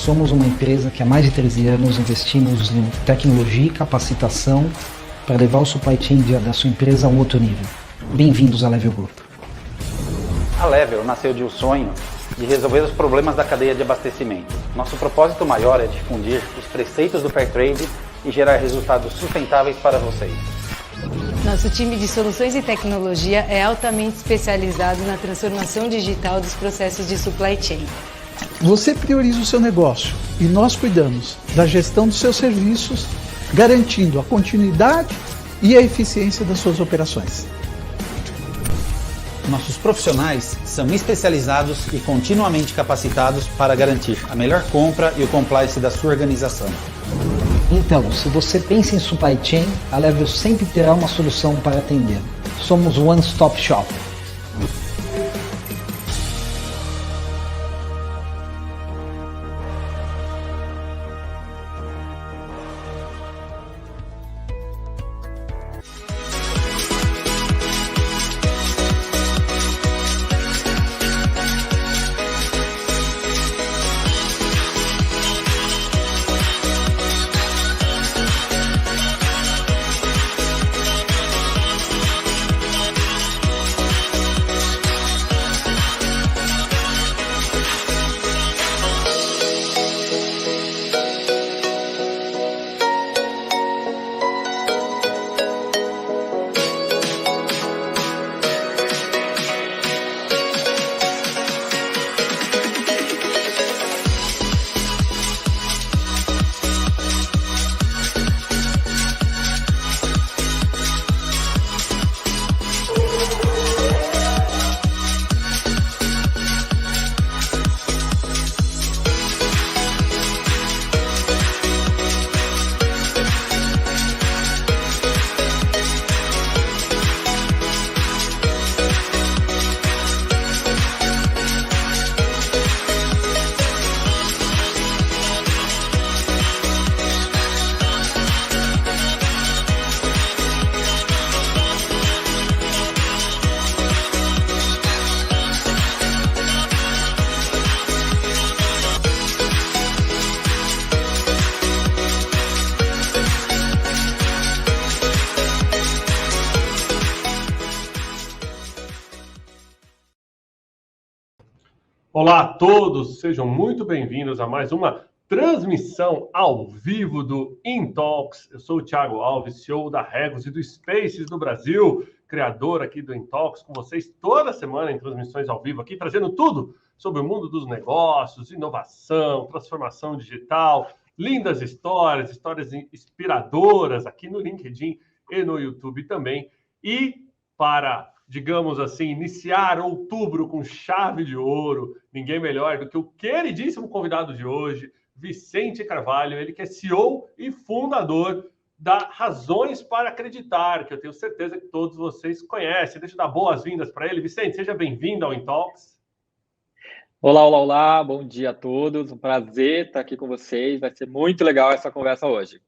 Somos uma empresa que há mais de 13 anos investimos em tecnologia e capacitação para levar o supply chain da sua empresa a um outro nível. Bem-vindos à Level Group. A Level nasceu de um sonho de resolver os problemas da cadeia de abastecimento. Nosso propósito maior é difundir os preceitos do Fairtrade e gerar resultados sustentáveis para vocês. Nosso time de soluções e tecnologia é altamente especializado na transformação digital dos processos de supply chain. Você prioriza o seu negócio e nós cuidamos da gestão dos seus serviços, garantindo a continuidade e a eficiência das suas operações. Nossos profissionais são especializados e continuamente capacitados para garantir a melhor compra e o compliance da sua organização. Então, se você pensa em supply chain, a Level sempre terá uma solução para atender. Somos o One Stop Shop. Olá a todos, sejam muito bem-vindos a mais uma transmissão ao vivo do InTalks. Eu sou o Thiago Alves, CEO da Regos e do Spaces do Brasil, criador aqui do InTalks, com vocês toda semana em transmissões ao vivo aqui, trazendo tudo sobre o mundo dos negócios, inovação, transformação digital, lindas histórias, histórias inspiradoras aqui no LinkedIn e no YouTube também. E para, digamos assim, iniciar outubro com chave de ouro, ninguém melhor do que o queridíssimo convidado de hoje, Vicente Carvalho, ele que é CEO e fundador da Razões para Acreditar, que eu tenho certeza que todos vocês conhecem. Deixa eu dar boas-vindas para ele. Vicente, seja bem-vindo ao InTalks. Olá, olá, olá, bom dia a todos, um prazer estar aqui com vocês, vai ser muito legal essa conversa hoje.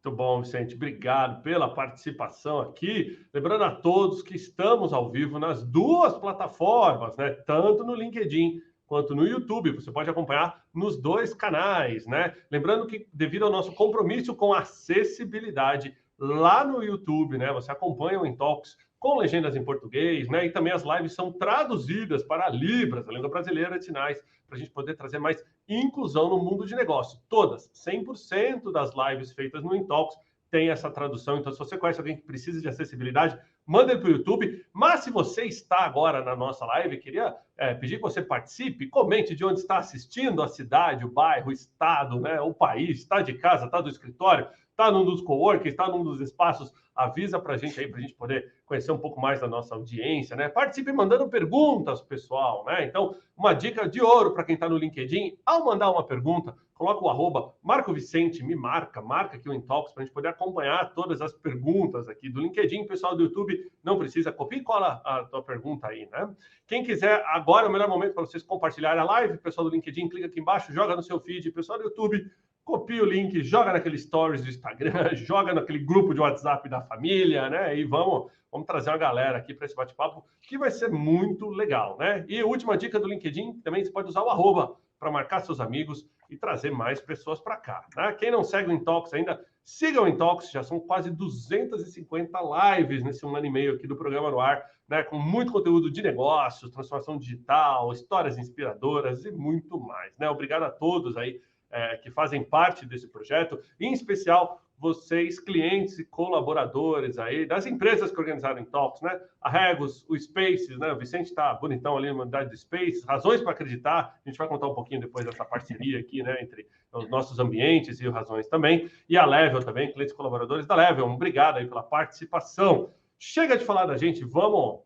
Muito bom, Vicente, obrigado pela participação aqui. Lembrando a todos que estamos ao vivo nas duas plataformas, né? Tanto no LinkedIn quanto no YouTube, você pode acompanhar nos dois canais, né? Lembrando que devido ao nosso compromisso com acessibilidade lá no YouTube, né? Você acompanha o InTalks com legendas em português, né? E também as lives são traduzidas para a Libras, a língua brasileira de sinais, para a gente poder trazer mais inclusão no mundo de negócio. Todas, 100% das lives feitas no InTalks tem essa tradução. Então, se você conhece alguém que precisa de acessibilidade, manda ele para o YouTube. Mas se você está agora na nossa live, queria pedir que você participe, comente de onde está assistindo, a cidade, o bairro, o estado, né, o país, está de casa, está do escritório, está num dos coworkings, está num dos espaços, avisa para a gente aí, para a gente poder conhecer um pouco mais da nossa audiência, né? Participe mandando perguntas, pessoal, né? Então, uma dica de ouro para quem está no LinkedIn, ao mandar uma pergunta, coloca o @ Marco Vicente, me marca aqui o Intalks para a gente poder acompanhar todas as perguntas aqui do LinkedIn. Pessoal do YouTube, não precisa, copia e cola a tua pergunta aí, né? Quem quiser, agora é o melhor momento para vocês compartilharem a live. Pessoal do LinkedIn, clica aqui embaixo, joga no seu feed. Pessoal do YouTube, copia o link, joga naquele stories do Instagram, joga naquele grupo de WhatsApp da família, né? E vamos trazer uma galera aqui para esse bate-papo, que vai ser muito legal, né? E a última dica do LinkedIn, também você pode usar o @ para marcar seus amigos e trazer mais pessoas para cá, né? Quem não segue o Intalks ainda, siga o Intalks, já são quase 250 lives nesse 1 ano e meio aqui do programa no ar, né? Com muito conteúdo de negócios, transformação digital, histórias inspiradoras e muito mais, né? Obrigado a todos aí que fazem parte desse projeto, em especial vocês, clientes e colaboradores aí das empresas que organizaram Intalks, né? A Regos, o Spaces, né? O Vicente está bonitão ali na unidade do Spaces, razões para acreditar, a gente vai contar um pouquinho depois dessa parceria aqui, né? Entre os nossos ambientes e o Razões também, e a Level também, clientes e colaboradores da Level, obrigado aí pela participação. Chega de falar da gente, vamos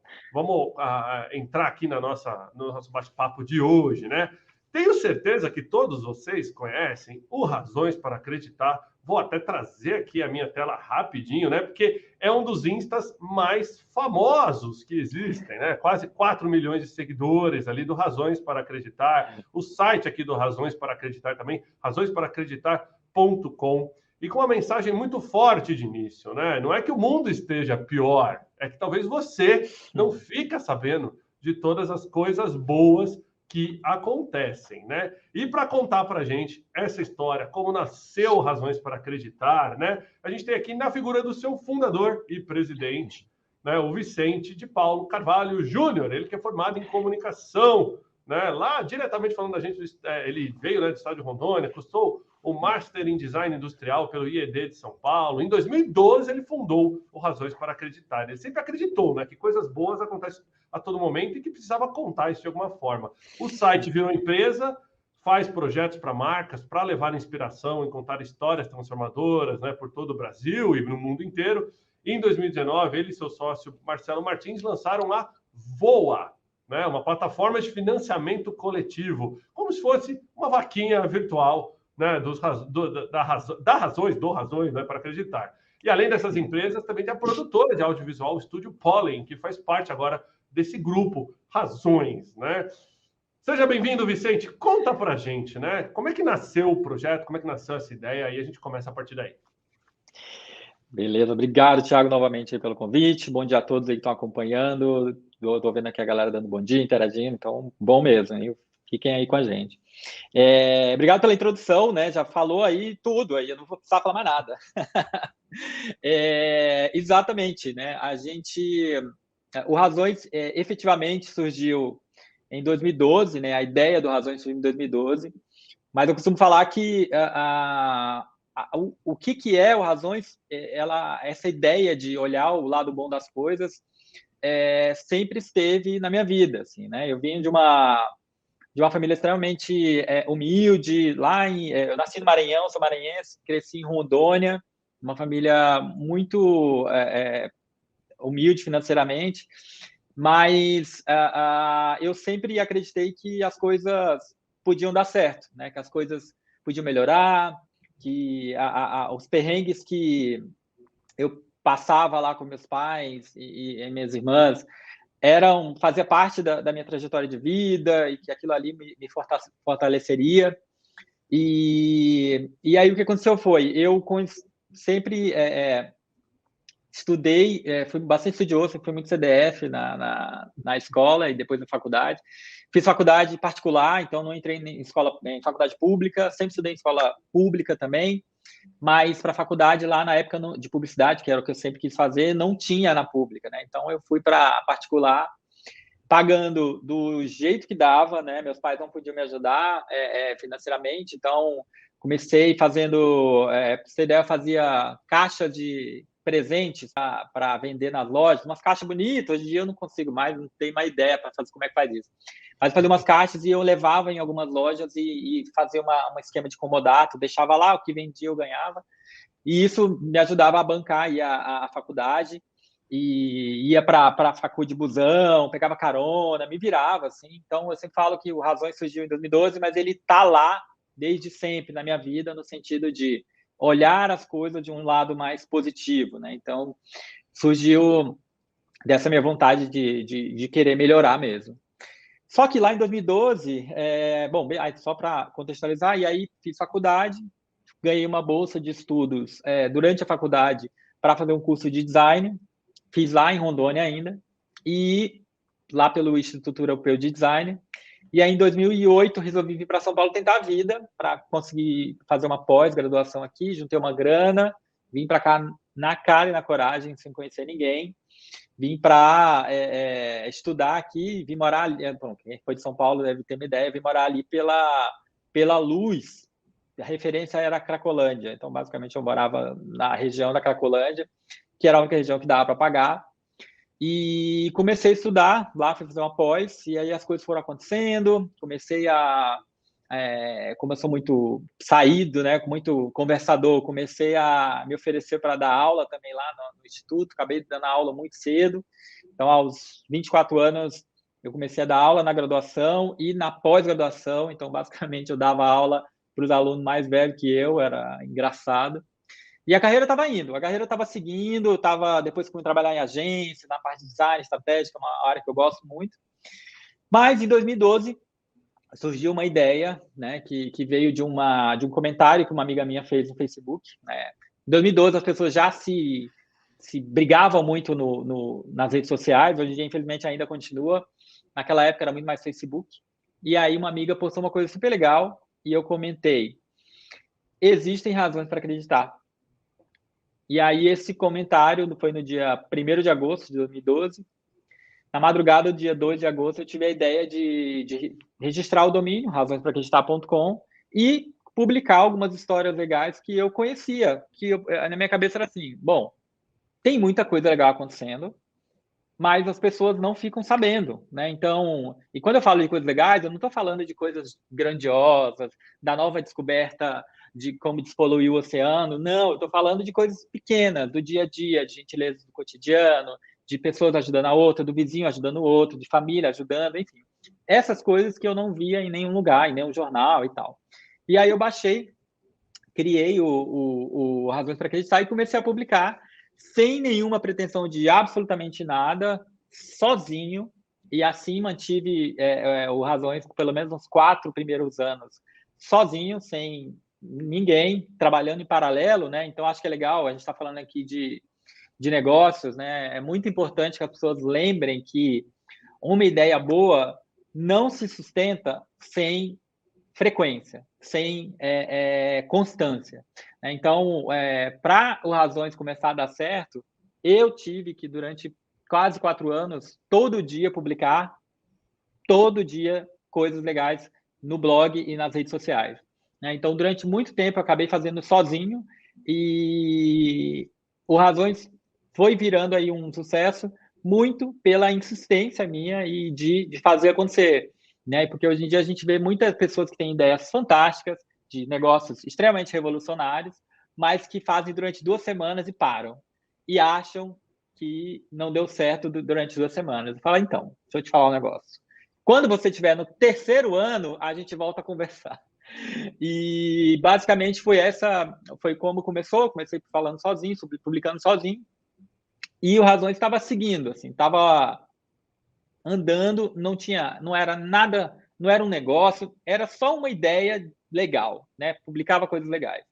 entrar aqui no nosso bate-papo de hoje, né? Tenho certeza que todos vocês conhecem o Razões para Acreditar. Vou até trazer aqui a minha tela rapidinho, né? Porque é um dos instas mais famosos que existem, né? Quase 4 milhões de seguidores ali do Razões para Acreditar. O site aqui do Razões para Acreditar também, razõesparacreditar.com. E com uma mensagem muito forte de início, né? Não é que o mundo esteja pior, é que talvez você não fica sabendo de todas as coisas boas que acontecem, né? E para contar para a gente essa história, como nasceu Razões para Acreditar, né? A gente tem aqui na figura do seu fundador e presidente, né? O Vicente de Paulo Carvalho Júnior, ele que é formado em comunicação, né? Lá diretamente falando da gente, ele veio, né, do estado de Rondônia, cursou o Master em Design Industrial pelo IED de São Paulo. Em 2012, ele fundou o Razões para Acreditar. Ele sempre acreditou, né, que coisas boas acontecem a todo momento e que precisava contar isso de alguma forma. O site virou empresa, faz projetos para marcas, para levar inspiração e contar histórias transformadoras, né, por todo o Brasil e no mundo inteiro. E em 2019, ele e seu sócio Marcelo Martins lançaram a Voa, né, uma plataforma de financiamento coletivo, como se fosse uma vaquinha virtual, né, Razões, né, para Acreditar. E além dessas empresas, também tem a produtora de audiovisual, o Estúdio Pollen, que faz parte agora desse grupo Razões, né? Seja bem-vindo, Vicente. Conta pra gente, né? Como é que nasceu o projeto, como é que nasceu essa ideia, e a gente começa a partir daí. Beleza, obrigado, Thiago, novamente aí pelo convite. Bom dia a todos aí que estão acompanhando. Estou vendo aqui a galera dando bom dia, interagindo, então bom mesmo, hein? Fiquem aí com a gente. Obrigado pela introdução, né? Já falou aí tudo, aí eu não vou precisar falar mais nada. Exatamente, né? O Razões efetivamente surgiu em 2012, né? A ideia do Razões surgiu em 2012, mas eu costumo falar que o que é o Razões, essa ideia de olhar o lado bom das coisas sempre esteve na minha vida, assim, né? Eu vim de uma família extremamente humilde, eu nasci no Maranhão, sou maranhense, cresci em Rondônia, uma família muito humilde financeiramente, mas eu sempre acreditei que as coisas podiam dar certo, né? Que as coisas podiam melhorar, que os perrengues que eu passava lá com meus pais e minhas irmãs fazia parte da minha trajetória de vida e que aquilo ali me fortaleceria. E aí o que aconteceu foi, eu sempre estudei, fui bastante estudioso, fui muito CDF na escola e depois na faculdade. Fiz faculdade particular, então não entrei em faculdade pública, sempre estudei em escola pública também, mas para a faculdade lá na época de publicidade, que era o que eu sempre quis fazer, não tinha na pública, né? Então eu fui para particular, pagando do jeito que dava, né? Meus pais não podiam me ajudar financeiramente, então comecei fazendo, para você ter ideia, eu fazia caixa de presentes para vender nas lojas, umas caixas bonitas. Hoje em dia eu não consigo mais, não tenho mais ideia para fazer como é que faz isso. Mas fazia umas caixas e eu levava em algumas lojas e fazia um esquema de comodato, deixava lá, o que vendia eu ganhava. E isso me ajudava a bancar aí a faculdade, e ia para a faculdade de busão, pegava carona, me virava, assim. Então, eu sempre falo que o Razões surgiu em 2012, mas ele está lá desde sempre na minha vida, no sentido de olhar as coisas de um lado mais positivo, né? Então, surgiu dessa minha vontade de querer melhorar mesmo. Só que lá em 2012, bom, só para contextualizar, e aí fiz faculdade, ganhei uma bolsa de estudos durante a faculdade para fazer um curso de design, fiz lá em Rondônia ainda, e lá pelo Instituto Europeu de Design. E aí, em 2008, resolvi vir para São Paulo tentar a vida, para conseguir fazer uma pós-graduação aqui, juntei uma grana, vim para cá na cara e na coragem, sem conhecer ninguém, vim para estudar aqui, vim morar ali, quem foi de São Paulo deve ter uma ideia, vim morar ali pela Luz, a referência era a Cracolândia, então basicamente eu morava na região da Cracolândia, que era a única região que dava para pagar, e comecei a estudar lá, fui fazer uma pós, e aí as coisas foram acontecendo, como eu sou muito saído, né, muito conversador, comecei a me oferecer para dar aula também lá no Instituto, acabei dando aula muito cedo, então aos 24 anos eu comecei a dar aula na graduação e na pós-graduação, então basicamente eu dava aula para os alunos mais velhos que eu, era engraçado. E a carreira estava indo, a carreira estava seguindo, depois fui trabalhar em agência, na parte de design estratégica, uma área que eu gosto muito. Mas em 2012 surgiu uma ideia, né, que veio de um comentário que uma amiga minha fez no Facebook. Né? Em 2012 as pessoas já se brigavam muito nas redes sociais, hoje em dia infelizmente ainda continua. Naquela época era muito mais Facebook. E aí uma amiga postou uma coisa super legal e eu comentei: existem razões para acreditar. E aí esse comentário foi no dia 1º de agosto de 2012. Na madrugada do dia 2 de agosto, eu tive a ideia de registrar o domínio, razõespraacreditar.com, e publicar algumas histórias legais que eu conhecia, na minha cabeça era assim, bom, tem muita coisa legal acontecendo, mas as pessoas não ficam sabendo, né? Então, e quando eu falo de coisas legais, eu não estou falando de coisas grandiosas, da nova descoberta de como despoluir o oceano, não, eu estou falando de coisas pequenas, do dia a dia, de gentileza do cotidiano, de pessoas ajudando a outra, do vizinho ajudando o outro, de família ajudando, enfim. Essas coisas que eu não via em nenhum lugar, em nenhum jornal e tal. E aí eu baixei, criei o Razões para Acreditar e comecei a publicar sem nenhuma pretensão de absolutamente nada, sozinho, e assim mantive o Razões pelo menos uns 4 primeiros anos, sozinho, sem ninguém, trabalhando em paralelo, né? Então acho que é legal, a gente está falando aqui de negócios, né? É muito importante que as pessoas lembrem que uma ideia boa não se sustenta sem frequência, sem constância. Então, para o Razões começar a dar certo, eu tive que, durante quase 4 anos, todo dia publicar, todo dia, coisas legais no blog e nas redes sociais. Então, durante muito tempo, eu acabei fazendo sozinho, e o Razões foi virando aí um sucesso muito pela insistência minha e de fazer acontecer, né? Porque hoje em dia a gente vê muitas pessoas que têm ideias fantásticas, de negócios extremamente revolucionários, mas que fazem durante 2 semanas e param. E acham que não deu certo durante 2 semanas. Eu falo, então, deixa eu te falar um negócio. Quando você estiver no 3º ano, a gente volta a conversar. E basicamente foi como começou. Comecei falando sozinho, publicando sozinho. E o Razões estava seguindo, assim, estava andando, não era nada, não era um negócio, era só uma ideia legal, né? Publicava coisas legais.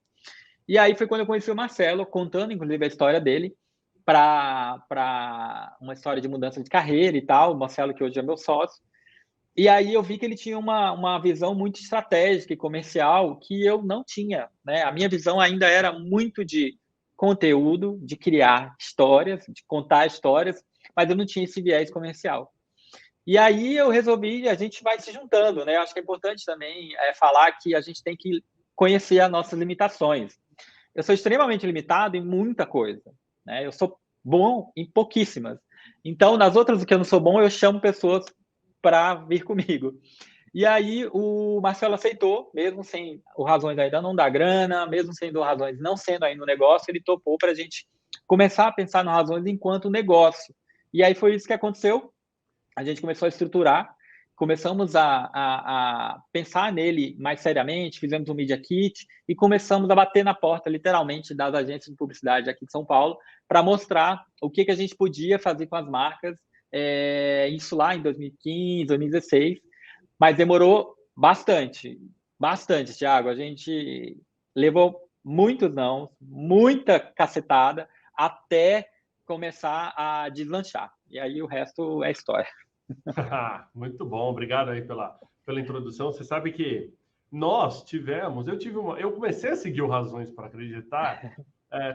E aí foi quando eu conheci o Marcelo, contando, inclusive, a história dele, para uma história de mudança de carreira e tal, o Marcelo, que hoje é meu sócio. E aí eu vi que ele tinha uma visão muito estratégica e comercial que eu não tinha, né? A minha visão ainda era muito de conteúdo, de criar histórias, de contar histórias, mas eu não tinha esse viés comercial. E aí eu resolvi, a gente vai se juntando, né? Eu acho que é importante também falar que a gente tem que conhecer as nossas limitações. Eu sou extremamente limitado em muita coisa, né? Eu sou bom em pouquíssimas. Então, nas outras que eu não sou bom, eu chamo pessoas para vir comigo. E aí o Marcelo aceitou, mesmo sem o Razões ainda não dar grana, mesmo sendo o Razões não sendo ainda um negócio, ele topou para a gente começar a pensar no Razões enquanto negócio. E aí foi isso que aconteceu. A gente começou a estruturar, começamos a pensar nele mais seriamente, fizemos um Media Kit e começamos a bater na porta, literalmente, das agências de publicidade aqui de São Paulo, para mostrar o que a gente podia fazer com as marcas, isso lá em 2015, 2016, mas demorou bastante, Thiago. A gente levou muitos não, muita cacetada, até começar a deslanchar. E aí o resto é história. Muito bom, obrigado aí pela introdução. Você sabe que eu comecei a seguir o Razões para Acreditar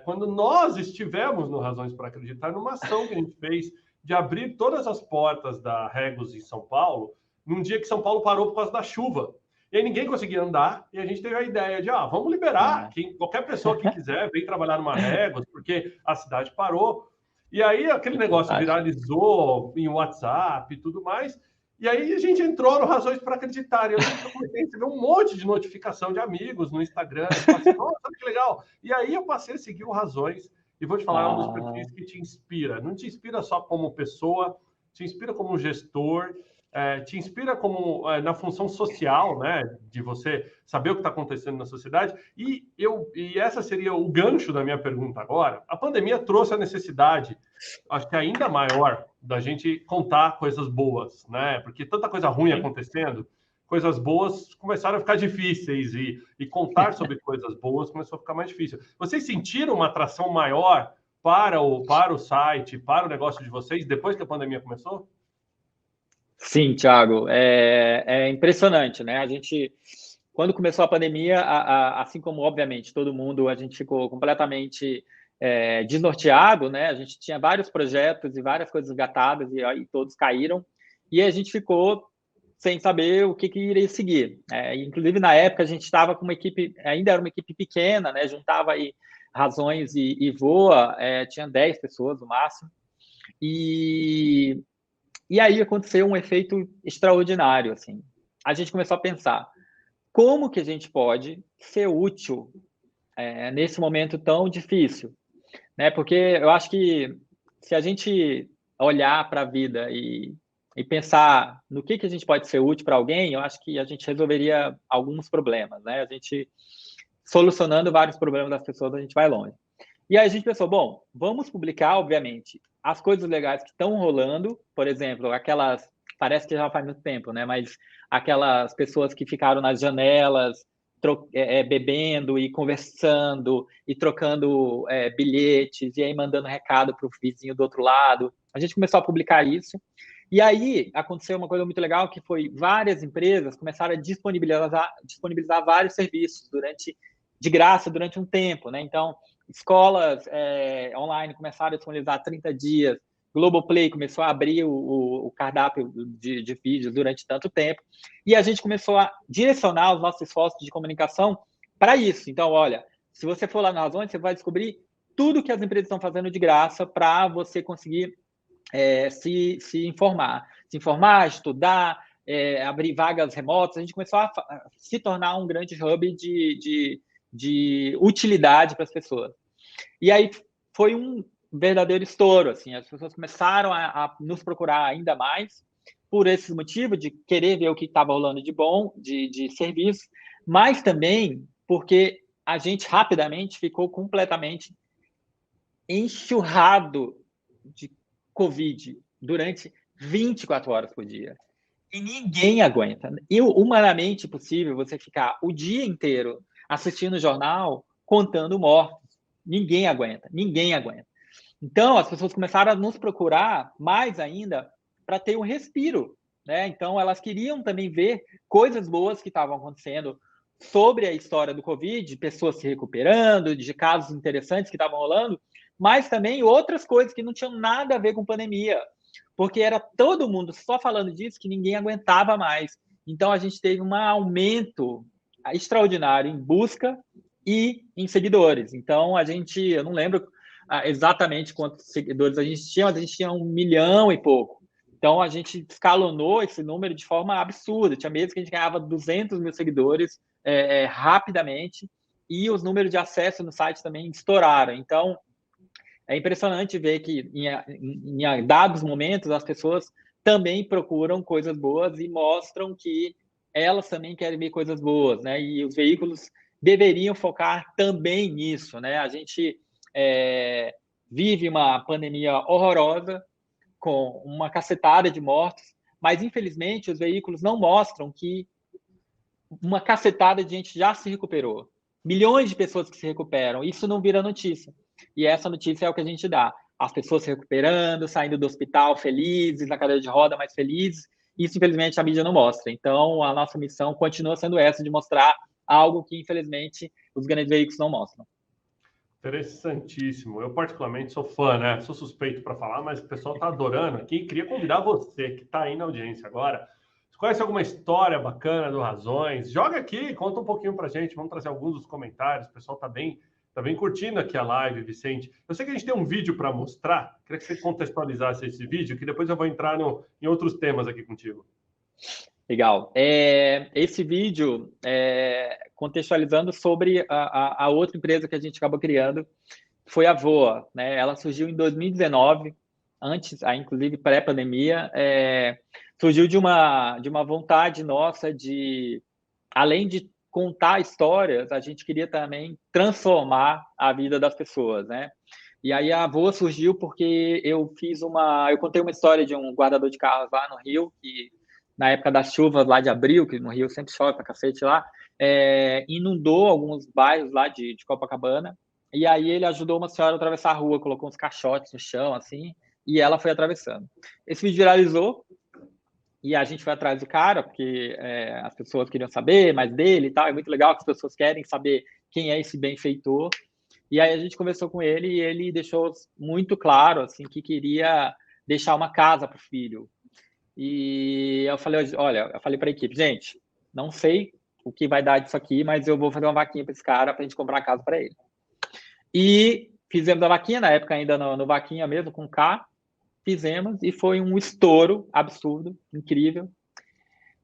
quando nós estivemos no Razões para Acreditar, numa ação que a gente fez de abrir todas as portas da Regus em São Paulo, num dia que São Paulo parou por causa da chuva. E aí ninguém conseguia andar, e a gente teve a ideia de, vamos liberar, qualquer pessoa que quiser vem trabalhar numa Regus, porque a cidade parou. E aí aquele negócio viralizou em WhatsApp e tudo mais, e aí a gente entrou no Razões para Acreditar. E eu comecei a receber um monte de notificação de amigos no Instagram, assim, nossa, que legal. E aí eu passei a seguir o Razões, e vou te falar, é um dos perfis que te inspira. Não te inspira só como pessoa, te inspira como gestor, te inspira como na função social, né, de você saber o que está acontecendo na sociedade. E essa seria o gancho da minha pergunta agora. A pandemia trouxe a necessidade, acho que ainda maior, da gente contar coisas boas, né? Porque tanta coisa ruim acontecendo, coisas boas começaram a ficar difíceis e contar sobre coisas boas começou a ficar mais difícil. Vocês sentiram uma atração maior para o site, para o negócio de vocês depois que a pandemia começou? Sim, Thiago, é impressionante, né? A gente, quando começou a pandemia, assim como, obviamente, todo mundo, a gente ficou completamente desnorteado, né? A gente tinha vários projetos e várias coisas engatadas e todos caíram, e a gente ficou sem saber o que iria seguir. Inclusive, na época, a gente estava com uma equipe, ainda era uma equipe pequena, né? Juntava aí Razões e Voa, tinha 10 pessoas no máximo, e aí aconteceu um efeito extraordinário, assim. A gente começou a pensar como que a gente pode ser útil nesse momento tão difícil, né? Porque eu acho que se a gente olhar para a vida e pensar no que a gente pode ser útil para alguém, eu acho que a gente resolveria alguns problemas, né? A gente solucionando vários problemas das pessoas, a gente vai longe. E aí a gente pensou, bom, vamos publicar, obviamente, as coisas legais que estão rolando, por exemplo, aquelas, parece que já faz muito tempo, né? Mas aquelas pessoas que ficaram nas janelas, bebendo e conversando e trocando bilhetes e aí mandando recado para o vizinho do outro lado. A gente começou a publicar isso. E aí aconteceu uma coisa muito legal, que foi várias empresas começaram a disponibilizar vários serviços de graça durante um tempo, né? Então, escolas online começaram a disponibilizar 30 dias, Globoplay começou a abrir o cardápio de vídeos durante tanto tempo, e a gente começou a direcionar os nossos esforços de comunicação para isso. Então, olha, se você for lá na Razões, você vai descobrir tudo que as empresas estão fazendo de graça para você conseguir se informar, estudar, abrir vagas remotas. A gente começou a se tornar um grande hub de utilidade para as pessoas. E aí foi um verdadeiro estouro, assim, as pessoas começaram a nos procurar ainda mais por esse motivo de querer ver o que estava rolando de bom, de serviço, mas também porque a gente rapidamente ficou completamente enxurrado de Covid durante 24 horas por dia. E ninguém aguenta. E humanamente possível você ficar o dia inteiro assistindo o jornal contando mortos. Ninguém aguenta. Então, as pessoas começaram a nos procurar mais ainda para ter um respiro, né? Então, elas queriam também ver coisas boas que estavam acontecendo sobre a história do Covid, pessoas se recuperando, de casos interessantes que estavam rolando, mas também outras coisas que não tinham nada a ver com pandemia, porque era todo mundo só falando disso que ninguém aguentava mais. Então, a gente teve um aumento extraordinário em busca e em seguidores. Então, eu não lembro exatamente quantos seguidores a gente tinha, mas a gente tinha 1 milhão e pouco. Então, a gente escalonou esse número de forma absurda. Tinha meses que a gente ganhava 200 mil seguidores rapidamente, e os números de acesso no site também estouraram. Então, é impressionante ver que em dados momentos as pessoas também procuram coisas boas e mostram que elas também querem ver coisas boas, né? E os veículos deveriam focar também nisso, né? A gente vive uma pandemia horrorosa, com uma cacetada de mortos, mas infelizmente os veículos não mostram que uma cacetada de gente já se recuperou. Milhões de pessoas que se recuperam, isso não vira notícia. E essa notícia é o que a gente dá. As pessoas se recuperando, saindo do hospital felizes, na cadeira de roda mais felizes. Isso, infelizmente, a mídia não mostra. Então, a nossa missão continua sendo essa, de mostrar algo que, infelizmente, os grandes veículos não mostram. Interessantíssimo. Eu, particularmente, sou fã, né? Sou suspeito para falar, mas o pessoal está adorando aqui. Queria convidar você, que está aí na audiência agora. Você conhece alguma história bacana do Razões? Joga aqui, conta um pouquinho para a gente. Vamos trazer alguns dos comentários. O pessoal está bem curtindo aqui a live, Vicente. Eu sei que a gente tem um vídeo para mostrar. Queria que você contextualizasse esse vídeo, que depois eu vou entrar em outros temas aqui contigo. Legal. Esse vídeo, contextualizando sobre a outra empresa que a gente acabou criando, foi a Voa, né? Ela surgiu em 2019, antes, inclusive pré-pandemia, surgiu de uma vontade nossa de, além de contar histórias, a gente queria também transformar a vida das pessoas, né? E aí a Voa surgiu porque eu contei uma história de um guardador de carros lá no Rio, que na época das chuvas lá de abril, que no Rio sempre chove pra cacete lá, inundou alguns bairros lá de Copacabana, e aí ele ajudou uma senhora a atravessar a rua, colocou uns caixotes no chão, assim, e ela foi atravessando. Esse vídeo viralizou, e a gente foi atrás do cara, porque as pessoas queriam saber mais dele e tal. É muito legal que as pessoas querem saber quem é esse benfeitor. E aí a gente conversou com ele e ele deixou muito claro assim, que queria deixar uma casa para o filho. E eu falei, olha, eu falei para a equipe, gente, não sei o que vai dar disso aqui, mas eu vou fazer uma vaquinha para esse cara para a gente comprar uma casa para ele. E fizemos a vaquinha, na época ainda no Vaquinha mesmo, com K. Fizemos e foi um estouro absurdo, incrível.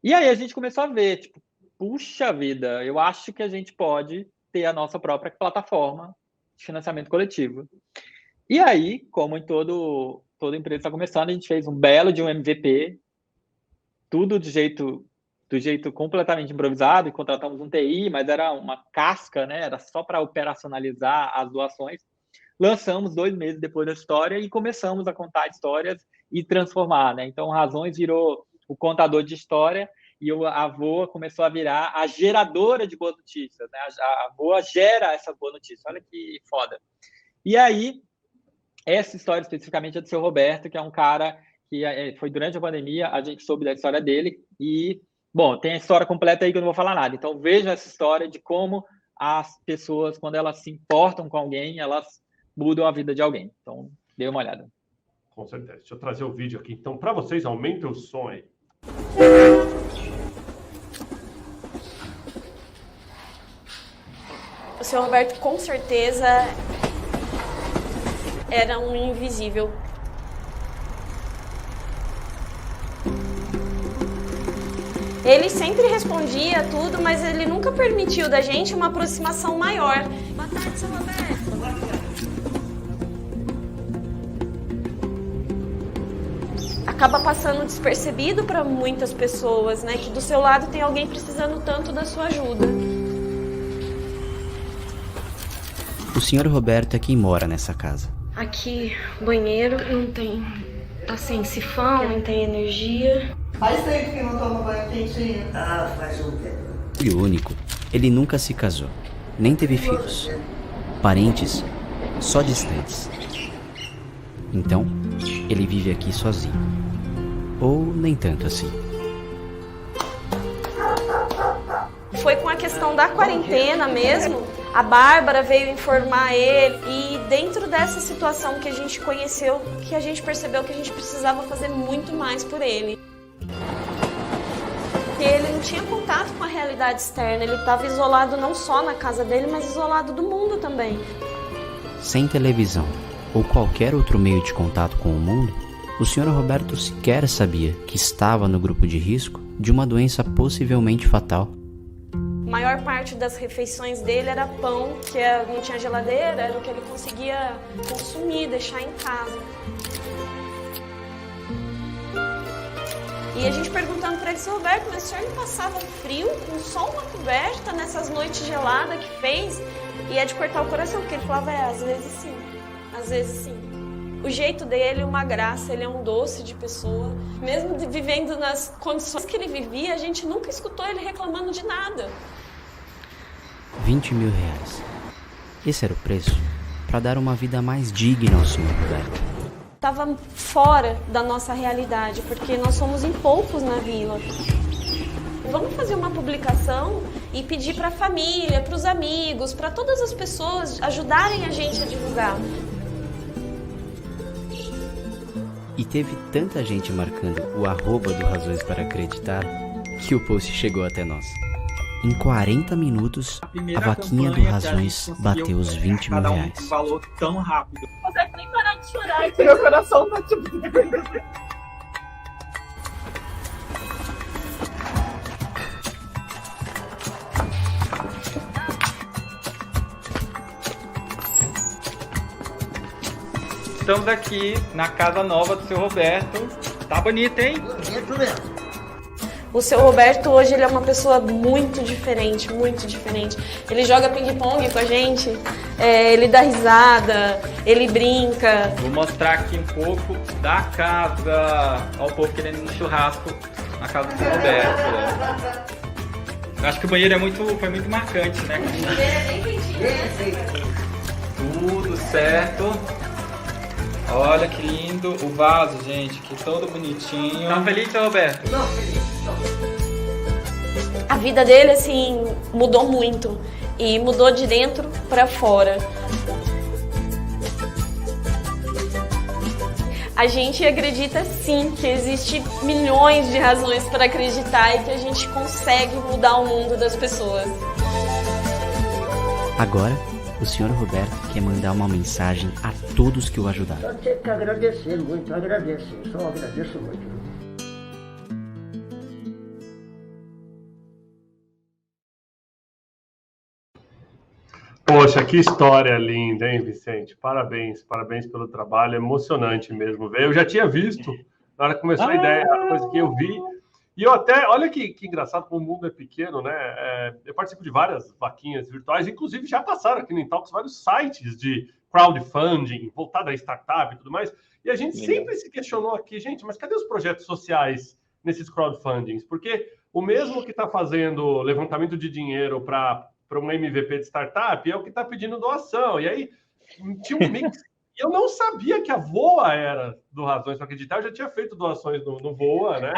E aí a gente começou a ver, tipo, puxa vida, eu acho que a gente pode ter a nossa própria plataforma de financiamento coletivo. E aí, como em toda empresa está começando, a gente fez um belo de um MVP, tudo do jeito completamente improvisado, e contratamos um TI, mas era uma casca, né? Era só para operacionalizar as doações. Lançamos 2 meses depois da história e começamos a contar histórias e transformar, né? Então, Razões virou o contador de história e a Voa começou a virar a geradora de boas notícias, né? A Voa gera essa boa notícia. Olha que foda. E aí, essa história especificamente é do seu Roberto, que é um cara que foi durante a pandemia, a gente soube da história dele e, bom, tem a história completa aí que eu não vou falar nada. Então, veja essa história de como as pessoas, quando elas se importam com alguém, elas mudam a vida de alguém. Então, dê uma olhada. Com certeza. Deixa eu trazer o vídeo aqui. Então, para vocês, aumentem o som aí. O seu Roberto, com certeza, era um invisível. Ele sempre respondia tudo, mas ele nunca permitiu da gente uma aproximação maior. Boa tarde, seu Roberto. Acaba passando despercebido para muitas pessoas, né? Que do seu lado tem alguém precisando tanto da sua ajuda. O senhor Roberto é quem mora nessa casa. Aqui, banheiro, não tem... Tá sem sifão, não tem energia. Faz tempo que não toma banho quentinho. Ah, faz um tempo. Filho único, ele nunca se casou, nem teve filhos. Parentes, só distantes. Então, ele vive aqui sozinho. Ou nem tanto assim. Foi com a questão da quarentena mesmo, a Bárbara veio informar ele e dentro dessa situação que a gente conheceu, que a gente percebeu que a gente precisava fazer muito mais por ele. Ele não tinha contato com a realidade externa, ele estava isolado não só na casa dele, mas isolado do mundo também. Sem televisão, ou qualquer outro meio de contato com o mundo, o Sr. Roberto sequer sabia que estava no grupo de risco de uma doença possivelmente fatal. A maior parte das refeições dele era pão, que não tinha geladeira, era o que ele conseguia consumir, deixar em casa. E a gente perguntando para ele, seu Roberto, mas o senhor não passava frio com só uma coberta nessas noites geladas que fez? E é de cortar o coração, porque ele falava, às vezes sim, às vezes sim. O jeito dele é uma graça, ele é um doce de pessoa. Mesmo vivendo nas condições que ele vivia, a gente nunca escutou ele reclamando de nada. 20 mil reais. Esse era o preço para dar uma vida mais digna ao Sr. Roberto. Estava fora da nossa realidade, porque nós somos em poucos na vila. Vamos fazer uma publicação e pedir para a família, para os amigos, para todas as pessoas ajudarem a gente a divulgar. E teve tanta gente marcando o @ do Razões para Acreditar que o post chegou até nós. Em 40 minutos, a vaquinha do Razões bateu os 20 mil reais. Um valor tão rápido. Não consegue nem parar de chorar. Meu coração tá tipo... Estamos aqui na casa nova do seu Roberto. Tá bonito, hein? Bonito mesmo. O seu Roberto hoje ele é uma pessoa muito diferente, muito diferente. Ele joga ping-pong com a gente, ele dá risada, ele brinca. Vou mostrar aqui um pouco da casa. Olha o povo querendo um churrasco na casa do seu Roberto. Eu acho que o banheiro foi muito marcante, né? Tudo certo. Olha que lindo o vaso, gente, que todo bonitinho. Tá feliz, seu Roberto? Não, feliz. A vida dele, assim, mudou muito. E mudou de dentro para fora. A gente acredita, sim, que existe milhões de razões para acreditar e que a gente consegue mudar o mundo das pessoas. Agora, o Sr. Roberto quer mandar uma mensagem a todos que o ajudaram. Só tinha que agradecer muito, agradeço. Só agradeço muito. Poxa, que história linda, hein, Vicente? Parabéns, parabéns pelo trabalho, emocionante mesmo. Eu já tinha visto, na hora que começou a ideia, a coisa que eu vi. E eu até, olha que engraçado como o mundo é pequeno, né? Eu participo de várias vaquinhas virtuais, inclusive já passaram aqui no Intalks vários sites de crowdfunding, voltado a startup e tudo mais. E a gente sempre se questionou aqui, gente, mas cadê os projetos sociais nesses crowdfundings? Porque o mesmo que está fazendo levantamento de dinheiro para um MVP de startup é o que está pedindo doação. E aí tinha um mix. Eu não sabia que a VOA era do Razões para Acreditar. Eu já tinha feito doações no VOA, né?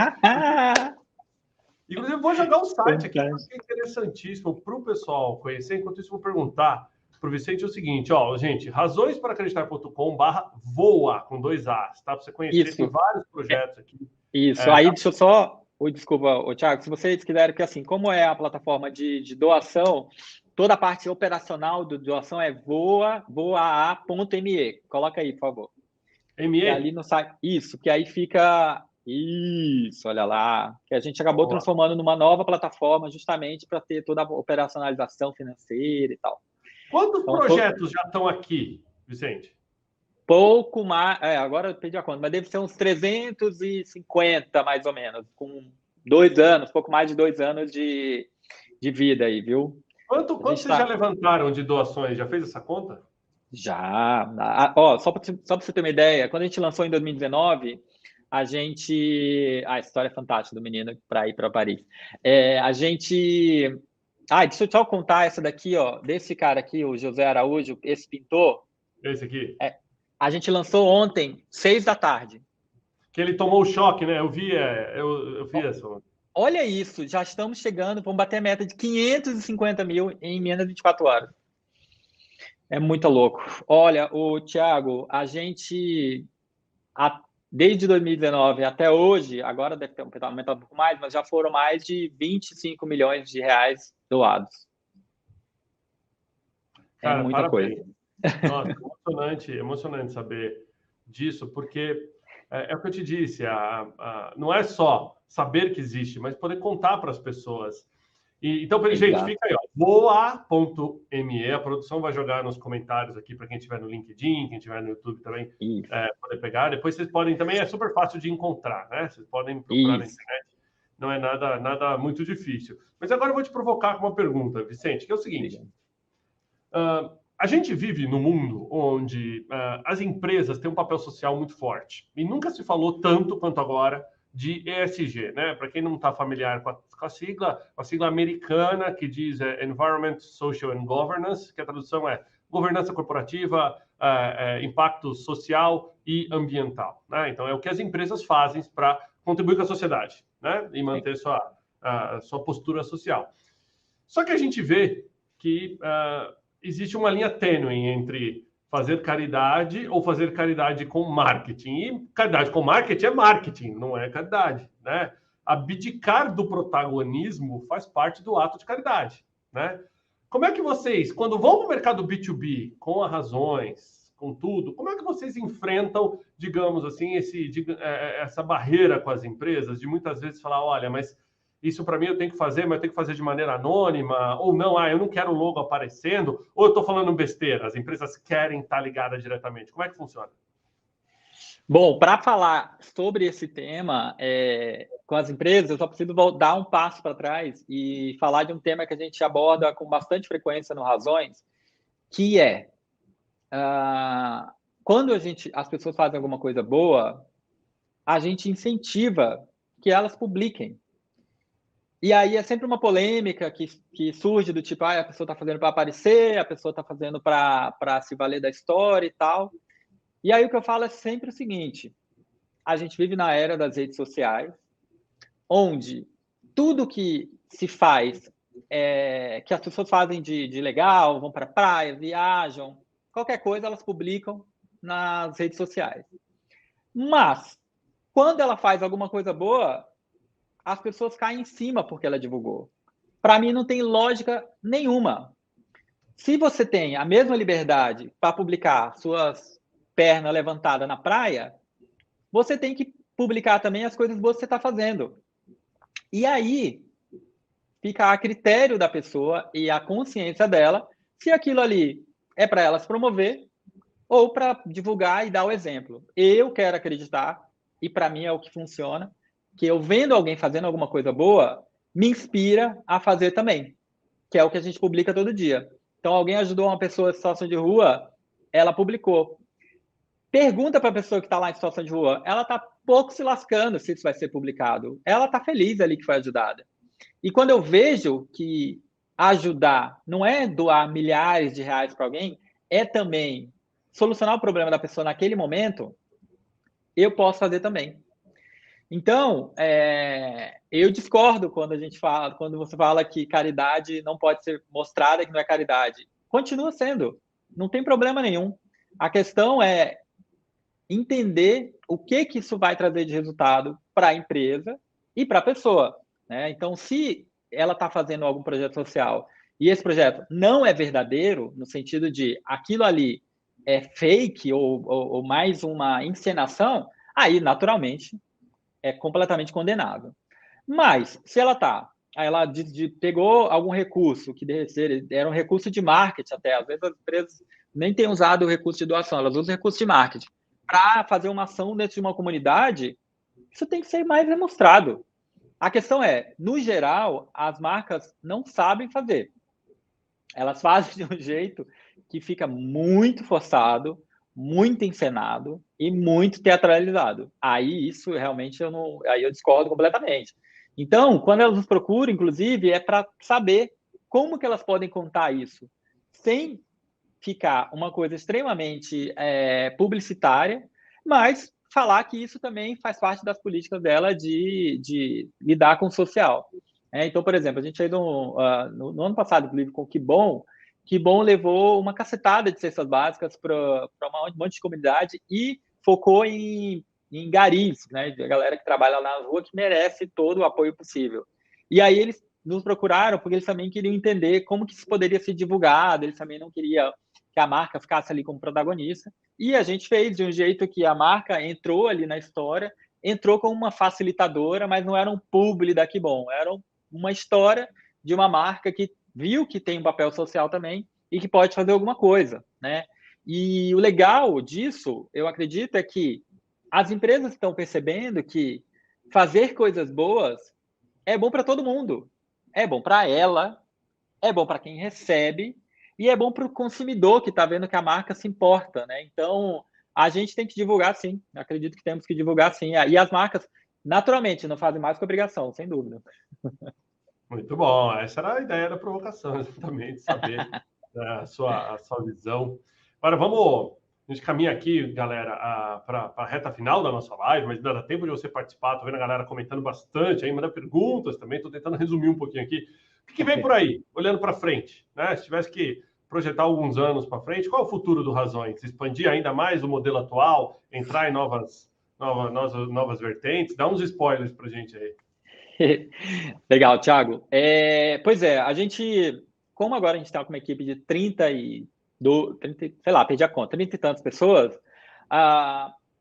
Inclusive, eu vou jogar um site aqui, que é interessantíssimo para o pessoal conhecer. Enquanto isso, vou perguntar para o Vicente o seguinte, ó, gente, razõesparacreditar.com/voa, com 2 As, tá? Para você conhecer, Isso. Tem vários projetos aqui. Isso, aí deixa eu só... Desculpa, Thiago, se vocês quiserem, porque assim, como é a plataforma de doação, toda a parte operacional de doação é voaa.me. Coloca aí, por favor. ME? E ali no site. Isso, que aí fica... Isso, olha lá. Que a gente acabou transformando numa nova plataforma justamente para ter toda a operacionalização financeira e tal. Quantos Então, projetos já estão aqui, Vicente? Pouco mais, agora eu perdi a conta, mas deve ser uns 350 mais ou menos, com 2 anos, pouco mais de 2 anos de vida aí, viu? Quanto vocês já levantaram de doações? Já fez essa conta? Já. Ó, só para você ter uma ideia, quando a gente lançou em 2019, a gente... a história é fantástica do menino para ir para Paris. A gente... deixa eu só contar essa daqui, ó, desse cara aqui, o José Araújo, esse pintor. Esse aqui? A gente lançou ontem, 6 da tarde. Que ele tomou o choque, né? Eu vi essa. Olha isso, já estamos chegando, vamos bater a meta de 550 mil em menos de 24 horas. É muito louco. Olha, o Thiago, a gente, desde 2019 até hoje, agora deve ter aumentado um pouco mais, mas já foram mais de 25 milhões de reais doados. Cara, muita parabéns. coisa. Nossa, emocionante saber disso, porque é o que eu te disse, não é só saber que existe, mas poder contar para as pessoas. Então, gente, fica aí, ó, voa.me, a produção vai jogar nos comentários aqui para quem estiver no LinkedIn, quem estiver no YouTube também poder pegar. Depois vocês podem também, é super fácil de encontrar, né? Vocês podem procurar na internet, não é nada muito difícil. Mas agora eu vou te provocar com uma pergunta, Vicente, que é o seguinte. A gente vive num mundo onde as empresas têm um papel social muito forte. E nunca se falou tanto quanto agora de ESG, né? Para quem não está familiar com a sigla americana que diz Environment, Social and Governance, que a tradução é governança corporativa, impacto social e ambiental, né? Então, é o que as empresas fazem para contribuir com a sociedade, né? E manter sua postura social. Só que a gente vê que existe uma linha tênue entre fazer caridade ou fazer caridade com marketing. E caridade com marketing, não é caridade, né? Abdicar do protagonismo faz parte do ato de caridade, né? Como é que vocês, quando vão para o mercado B2B, com as razões, com tudo, como é que vocês enfrentam, digamos assim, essa barreira com as empresas de muitas vezes falar, olha, mas isso para mim eu tenho que fazer, mas eu tenho que fazer de maneira anônima, ou não, eu não quero o logo aparecendo, ou eu estou falando besteira, as empresas querem estar ligadas diretamente. Como é que funciona? Bom, para falar sobre esse tema com as empresas, eu só preciso dar um passo para trás e falar de um tema que a gente aborda com bastante frequência no Razões, que é quando as pessoas fazem alguma coisa boa, a gente incentiva que elas publiquem. E aí é sempre uma polêmica que surge do tipo, a pessoa está fazendo para aparecer, a pessoa está fazendo para se valer da história e tal. E aí o que eu falo é sempre o seguinte, a gente vive na era das redes sociais, onde tudo que se faz, que as pessoas fazem de legal, vão para a praia, viajam, qualquer coisa elas publicam nas redes sociais. Mas, quando ela faz alguma coisa boa, as pessoas caem em cima porque ela divulgou. Para mim, não tem lógica nenhuma. Se você tem a mesma liberdade para publicar suas pernas levantadas na praia, você tem que publicar também as coisas boas que você está fazendo. E aí, fica a critério da pessoa e a consciência dela se aquilo ali é para ela se promover ou para divulgar e dar o exemplo. Eu quero acreditar, e para mim é o que funciona, que eu vendo alguém fazendo alguma coisa boa, me inspira a fazer também, que é o que a gente publica todo dia. Então, alguém ajudou uma pessoa em situação de rua, ela publicou. Pergunta para a pessoa que está lá em situação de rua, ela está pouco se lascando se isso vai ser publicado. Ela está feliz ali que foi ajudada. E quando eu vejo que ajudar não é doar milhares de reais para alguém, é também solucionar o problema da pessoa naquele momento, eu posso fazer também. Então, eu discordo quando você fala que caridade não pode ser mostrada, que não é caridade. Continua sendo, não tem problema nenhum. A questão é entender o que isso vai trazer de resultado para a empresa e para a pessoa, né? Então, se ela está fazendo algum projeto social e esse projeto não é verdadeiro, no sentido de aquilo ali é fake ou mais uma encenação, aí, naturalmente, é completamente condenável. Mas, se ela pegou algum recurso, que era um recurso de marketing até, às vezes as empresas nem têm usado o recurso de doação, elas usam o recurso de marketing, para fazer uma ação dentro de uma comunidade, isso tem que ser mais demonstrado. A questão é, no geral, as marcas não sabem fazer. Elas fazem de um jeito que fica muito forçado, muito encenado e muito teatralizado. Aí isso realmente eu discordo completamente. Então, quando elas nos procuram, inclusive, é para saber como que elas podem contar isso sem ficar uma coisa extremamente publicitária, mas falar que isso também faz parte das políticas dela de lidar com o social. Então, por exemplo, a gente fez no ano passado, inclusive, com o Que Bom levou uma cacetada de cestas básicas para um monte de comunidade e focou em garis, né, a galera que trabalha lá na rua, que merece todo o apoio possível. E aí eles nos procuraram porque eles também queriam entender como que isso poderia ser divulgado, eles também não queriam que a marca ficasse ali como protagonista. E a gente fez de um jeito que a marca entrou ali na história, entrou como uma facilitadora, mas não era um publi da Que Bom, era uma história de uma marca que viu que tem um papel social também e que pode fazer alguma coisa, né? E o legal disso, eu acredito, é que as empresas estão percebendo que fazer coisas boas é bom para todo mundo. É bom para ela, é bom para quem recebe e é bom para o consumidor que está vendo que a marca se importa, né? Então, a gente tem que divulgar, sim. Eu acredito que temos que divulgar, sim. E as marcas, naturalmente, não fazem mais que obrigação, sem dúvida. Muito bom. Essa era a ideia da provocação, exatamente, saber a sua visão. Agora, a gente caminha aqui, galera, para a reta final da nossa live, mas ainda dá tempo de você participar. Estou vendo a galera comentando bastante aí, manda perguntas também. Estou tentando resumir um pouquinho aqui. O que vem por aí, olhando para frente, né? Se tivesse que projetar alguns anos para frente, qual é o futuro do Razões? Expandir ainda mais o modelo atual, entrar em novas vertentes? Dá uns spoilers para a gente aí. Legal, Thiago. Pois é, a gente, como agora a gente está com uma equipe de 30 e tantas pessoas,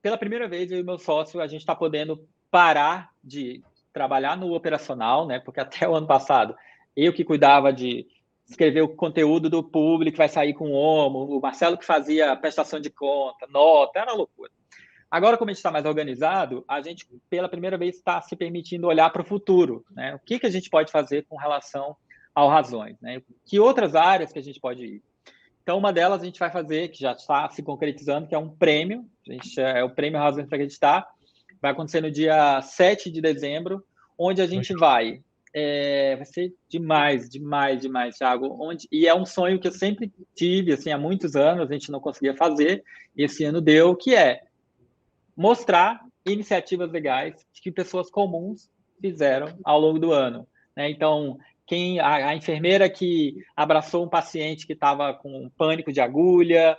pela primeira vez eu e meu sócio, a gente está podendo parar de trabalhar no operacional, né? Porque até o ano passado, eu que cuidava de escrever o conteúdo do público que vai sair com o OMO, o Marcelo que fazia prestação de conta, nota, era uma loucura. Agora, como a gente está mais organizado, a gente, pela primeira vez, está se permitindo olhar para o futuro, né? O que a gente pode fazer com relação ao Razões, né? Que outras áreas que a gente pode ir? Então, uma delas a gente vai fazer, que já está se concretizando, que é um prêmio, é o Prêmio Razões para Acreditar, vai acontecer no dia 7 de dezembro, onde a gente vai ser demais, Thiago, e é um sonho que eu sempre tive, assim, há muitos anos, a gente não conseguia fazer, e esse ano deu, que é mostrar iniciativas legais que pessoas comuns fizeram ao longo do ano, né? Então, a enfermeira que abraçou um paciente que estava com pânico de agulha,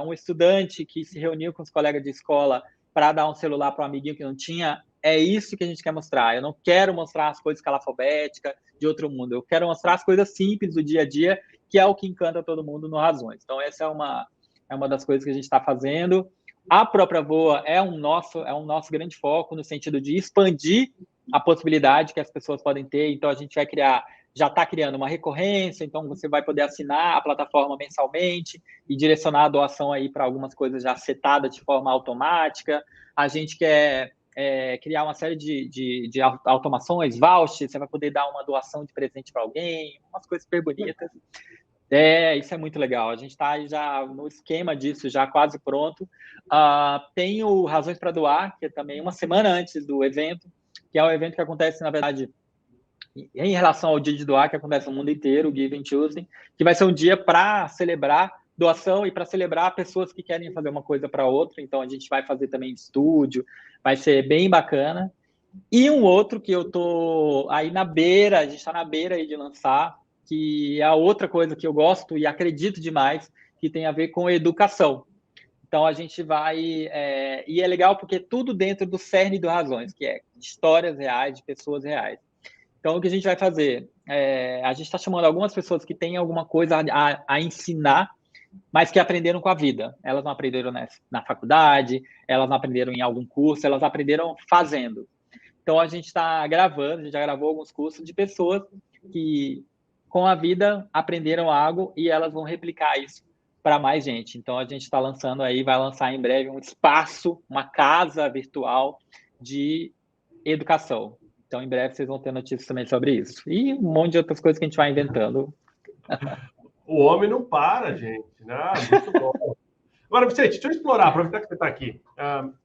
um estudante que se reuniu com os colegas de escola para dar um celular para um amiguinho que não tinha, é isso que a gente quer mostrar. Eu não quero mostrar as coisas calafobéticas de outro mundo, eu quero mostrar as coisas simples do dia a dia, que é o que encanta todo mundo no Razões. Então, essa é uma das coisas que a gente está fazendo. A própria Voa é um nosso grande foco, no sentido de expandir a possibilidade que as pessoas podem ter. Então, a gente vai já está criando uma recorrência, então você vai poder assinar a plataforma mensalmente e direcionar a doação aí para algumas coisas já setadas de forma automática. A gente quer criar uma série de automações, vouchers, você vai poder dar uma doação de presente para alguém, umas coisas super bonitas. Isso é muito legal. A gente está já no esquema disso, já quase pronto. Tem o Razões para Doar, que é também uma semana antes do evento, que é um evento que acontece, na verdade, em relação ao Dia de Doar, que acontece no mundo inteiro, o Giving Tuesday, que vai ser um dia para celebrar doação e para celebrar pessoas que querem fazer uma coisa para outra. Então, a gente vai fazer também estúdio, vai ser bem bacana. E um outro que eu estou aí na beira, a gente está na beira aí de lançar, que é a outra coisa que eu gosto e acredito demais, que tem a ver com educação. Então, a gente vai... e é legal porque tudo dentro do cerne do Razões, que é histórias reais, de pessoas reais. Então, o que a gente vai fazer? A gente está chamando algumas pessoas que têm alguma coisa a ensinar, mas que aprenderam com a vida. Elas não aprenderam na faculdade, elas não aprenderam em algum curso, elas aprenderam fazendo. Então, a gente está gravando, a gente já gravou alguns cursos de pessoas que, com a vida, aprenderam algo e elas vão replicar isso para mais gente. Então, a gente está lançando aí, vai lançar em breve um espaço, uma casa virtual de educação. Então, em breve, vocês vão ter notícias também sobre isso. E um monte de outras coisas que a gente vai inventando. O homem não para, gente, né? Muito bom. Agora, Vicente, deixa eu explorar, aproveitar que você está aqui.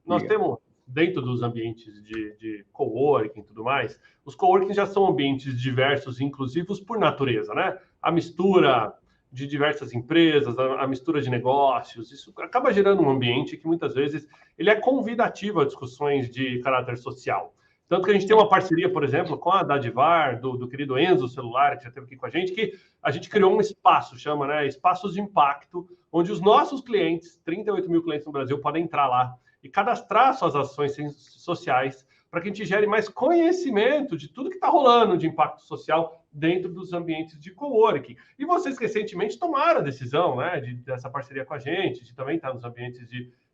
Nós temos, dentro dos ambientes de coworking e tudo mais, os coworking já são ambientes diversos e inclusivos por natureza, né? A mistura de diversas empresas, a mistura de negócios, isso acaba gerando um ambiente que muitas vezes ele é convidativo a discussões de caráter social. Tanto que a gente tem uma parceria, por exemplo, com a Dadivar, do querido Enzo Celular, que já esteve aqui com a gente, que a gente criou um espaço, chama, né, Espaços de Impacto, onde os nossos clientes, 38 mil clientes no Brasil, podem entrar lá e cadastrar suas ações sociais para que a gente gere mais conhecimento de tudo que está rolando de impacto social dentro dos ambientes de coworking. E vocês recentemente tomaram a decisão, né, dessa parceria com a gente, de também estar nos ambientes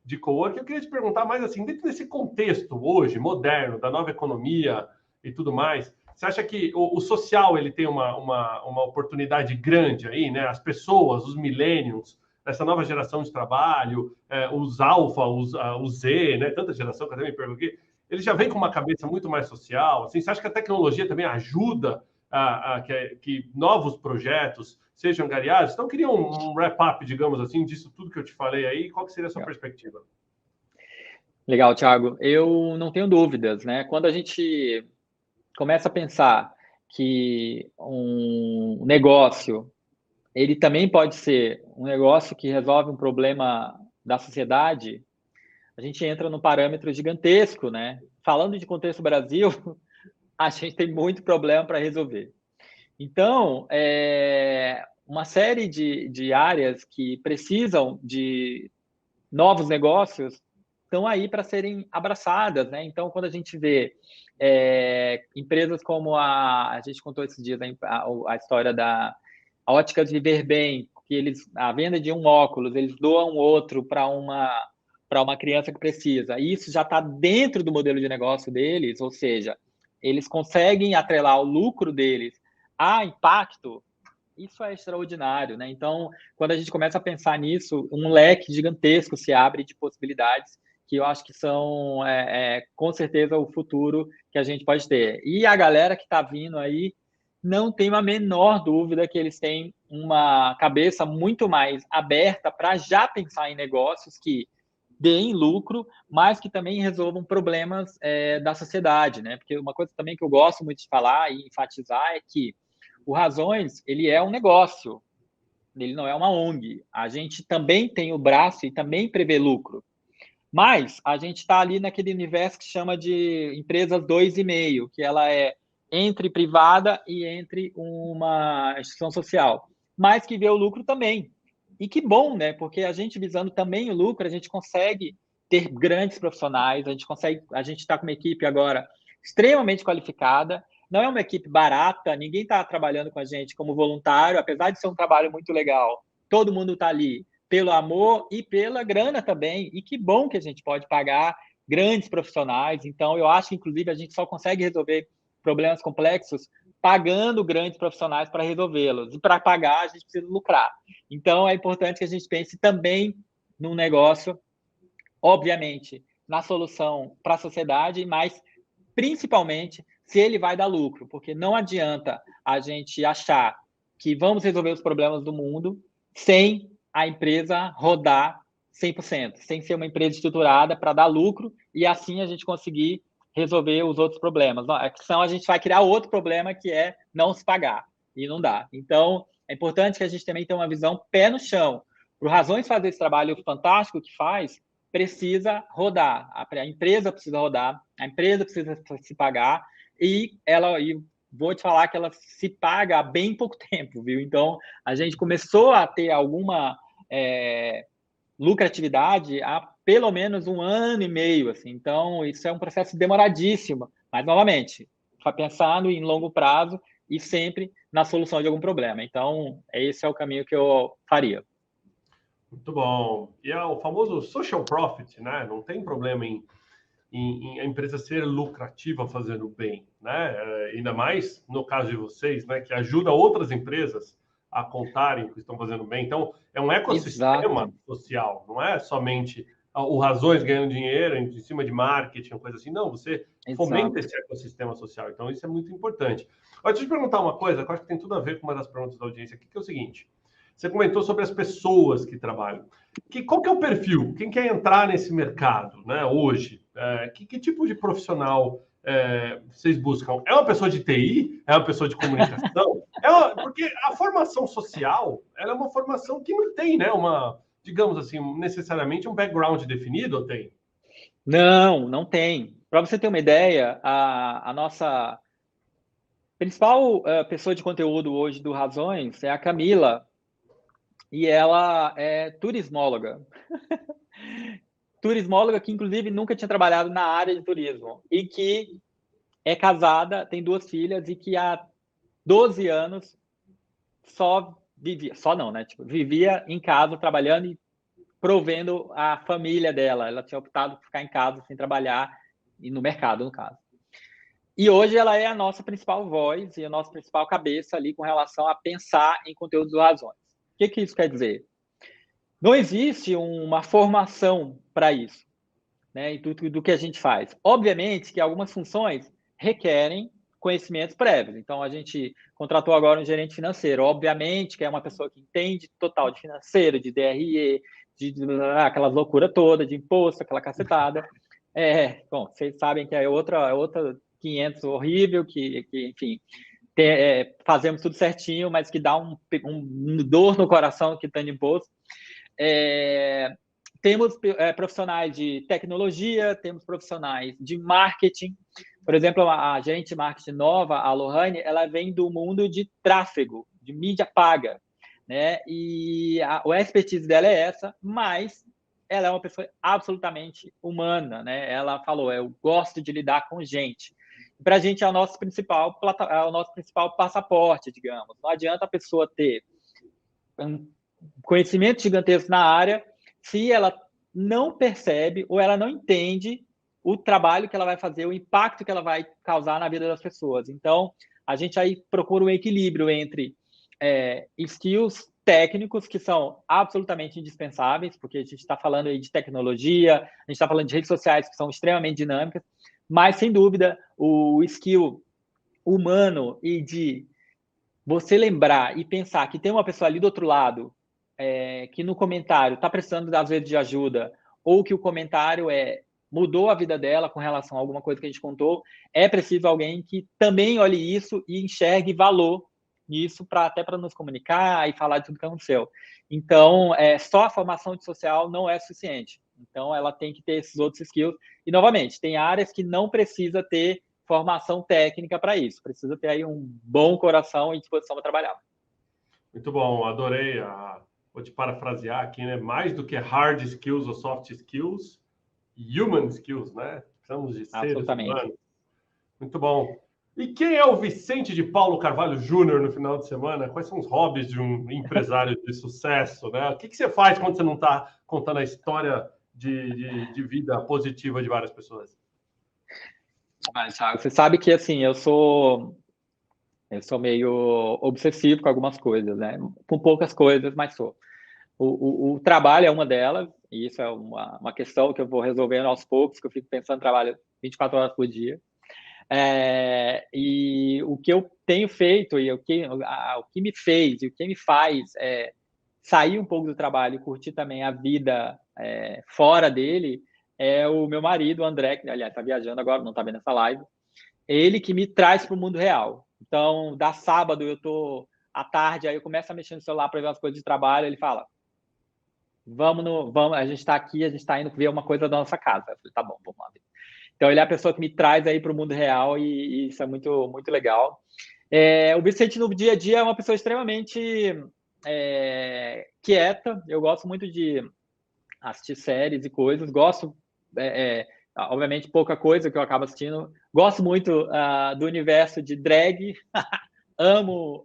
de coworking. Eu queria te perguntar mais assim, dentro desse contexto hoje, moderno, da nova economia e tudo mais, você acha que o social ele tem uma oportunidade grande aí, né? As pessoas, os millennials, essa nova geração de trabalho, os alfa, os Z, né? Tanta geração que eu até me perguntei, eles já vêm com uma cabeça muito mais social. Assim, você acha que a tecnologia também ajuda que novos projetos sejam angariados? Então, eu queria um wrap-up, digamos assim, disso tudo que eu te falei aí. Qual que seria a sua perspectiva? Legal, Thiago. Eu não tenho dúvidas, né? Quando a gente começa a pensar que um negócio, ele também pode ser um negócio que resolve um problema da sociedade, a gente entra num parâmetro gigantesco, né? Falando de contexto Brasil, a gente tem muito problema para resolver. Então, uma série de áreas que precisam de novos negócios estão aí para serem abraçadas, né? Então, quando a gente vê empresas como a gente contou esses dias a história da Óticas Viver Bem, que a venda de um óculos, eles doam outro para uma criança que precisa. E isso já está dentro do modelo de negócio deles, ou seja, eles conseguem atrelar o lucro deles a impacto. Isso é extraordinário, né? Então, quando a gente começa a pensar nisso, um leque gigantesco se abre de possibilidades que eu acho que são, com certeza, o futuro que a gente pode ter. E a galera que está vindo aí, não tem a menor dúvida que eles têm uma cabeça muito mais aberta para já pensar em negócios que deem lucro, mas que também resolvam problemas da sociedade, né? Porque uma coisa também que eu gosto muito de falar e enfatizar é que o Razões, ele é um negócio, ele não é uma ONG. A gente também tem o braço e também prevê lucro. Mas a gente está ali naquele universo que chama de empresas 2,5, que ela é entre privada e entre uma instituição social, mas que vê o lucro também. E que bom, né? Porque a gente visando também o lucro, a gente consegue ter grandes profissionais, a gente está com uma equipe agora extremamente qualificada, não é uma equipe barata, ninguém está trabalhando com a gente como voluntário, apesar de ser um trabalho muito legal, todo mundo está ali pelo amor e pela grana também, e que bom que a gente pode pagar grandes profissionais. Então, eu acho que, inclusive, a gente só consegue resolver problemas complexos pagando grandes profissionais para resolvê-los. E para pagar, a gente precisa lucrar. Então, é importante que a gente pense também num negócio, obviamente, na solução para a sociedade, mas principalmente se ele vai dar lucro, porque não adianta a gente achar que vamos resolver os problemas do mundo sem a empresa rodar 100%, sem ser uma empresa estruturada para dar lucro e assim a gente conseguir resolver os outros problemas. Senão a gente vai criar outro problema que é não se pagar, e não dá. Então, é importante que a gente também tenha uma visão pé no chão. Por Razões fazer esse trabalho fantástico que faz, precisa rodar. A empresa precisa rodar, a empresa precisa se pagar, e vou te falar que ela se paga há bem pouco tempo, viu? Então, a gente começou a ter alguma lucratividade há pelo menos 1 ano e meio, assim. Então, isso é um processo demoradíssimo, mas, novamente, pensando em longo prazo e sempre na solução de algum problema. Então, esse é o caminho que eu faria. Muito bom. E é o famoso social profit, né? Não tem problema em a empresa ser lucrativa fazendo bem, né? Ainda mais no caso de vocês, né? Que ajuda outras empresas a contarem que estão fazendo bem. Então, é um ecossistema social, não é somente o Razões ganhando dinheiro em cima de marketing, coisa assim. Não, você fomenta esse ecossistema social. Então, isso é muito importante. Olha, deixa eu te perguntar uma coisa, que eu acho que tem tudo a ver com uma das perguntas da audiência aqui, que é o seguinte. Você comentou sobre as pessoas que trabalham. Qual que é o perfil? Quem quer entrar nesse mercado, né, hoje? Que tipo de profissional vocês buscam? É uma pessoa de TI? É uma pessoa de comunicação? Porque a formação social, ela é uma formação que não tem, né, digamos assim, necessariamente um background definido, ou tem? Não tem. Para você ter uma ideia, a nossa principal pessoa de conteúdo hoje do Razões é a Camila, e ela é turismóloga. Turismóloga que, inclusive, nunca tinha trabalhado na área de turismo e que é casada, tem 2 filhas e que há 12 anos só vivia, só não, né? Tipo, vivia em casa trabalhando e provendo a família dela. Ela tinha optado por ficar em casa sem trabalhar, e no mercado, no caso. E hoje ela é a nossa principal voz e a nossa principal cabeça ali com relação a pensar em conteúdos e razões. O que isso quer dizer? Não existe uma formação para isso, né, do que a gente faz. Obviamente que algumas funções requerem conhecimentos prévios. Então, a gente contratou agora um gerente financeiro. Obviamente que é uma pessoa que entende total de financeiro, de DRE, de aquela loucura toda, de imposto, aquela cacetada. Bom, vocês sabem que é outra 500 horrível, que enfim, fazemos tudo certinho, mas que dá um dor no coração que está de imposto. Temos profissionais de tecnologia, temos profissionais de marketing. Por exemplo, a gerente de marketing nova, a Lohane, ela vem do mundo de tráfego, de mídia paga, né? E a expertise dela é essa, mas ela é uma pessoa absolutamente humana, né? Ela falou, eu gosto de lidar com gente. Para a gente é o nosso principal passaporte, digamos. Não adianta a pessoa ter um conhecimento gigantesco na área se ela não percebe ou ela não entende o trabalho que ela vai fazer, o impacto que ela vai causar na vida das pessoas. Então, a gente aí procura um equilíbrio entre skills técnicos, que são absolutamente indispensáveis, porque a gente está falando aí de tecnologia, a gente está falando de redes sociais que são extremamente dinâmicas, mas, sem dúvida, o skill humano e de você lembrar e pensar que tem uma pessoa ali do outro lado que no comentário está precisando, às vezes, de ajuda, ou que o comentário mudou a vida dela com relação a alguma coisa que a gente contou, é preciso alguém que também olhe isso e enxergue valor nisso, até para nos comunicar e falar de tudo que aconteceu. Então, só a formação de social não é suficiente. Então, ela tem que ter esses outros skills. E, novamente, tem áreas que não precisa ter formação técnica para isso. Precisa ter aí um bom coração e disposição para trabalhar. Muito bom, adorei. Vou te parafrasear aqui, né? Mais do que hard skills ou soft skills, human skills, né? Precisamos de seres humanos. Muito bom. E quem é o Vicente de Paulo Carvalho Júnior no final de semana? Quais são os hobbies de um empresário de sucesso, né? O que você faz quando você não está contando a história de vida positiva de várias pessoas? Mas, Thiago, você sabe que, assim, eu sou meio obsessivo com algumas coisas, né? Com poucas coisas, mas sou. O trabalho é uma delas, e isso é uma questão que eu vou resolvendo aos poucos, que eu fico pensando em trabalho 24 horas por dia. E o que eu tenho feito, e o que me fez, e o que me faz sair um pouco do trabalho e curtir também a vida fora dele, é o meu marido, o André, que, aliás, está viajando agora, não está vendo essa live. Ele que me traz para o mundo real. Então, da sábado, eu estou à tarde, aí eu começo a mexer no celular para ver as coisas de trabalho, ele fala, vamos, a gente está aqui, a gente está indo ver uma coisa da nossa casa. Eu falei, tá bom, vamos lá. Então, ele é a pessoa que me traz aí para o mundo real e isso é muito, muito legal. O Vicente, no dia a dia, é uma pessoa extremamente quieta. Eu gosto muito de assistir séries e coisas. Gosto, obviamente, pouca coisa que eu acabo assistindo. Gosto muito do universo de drag. Amo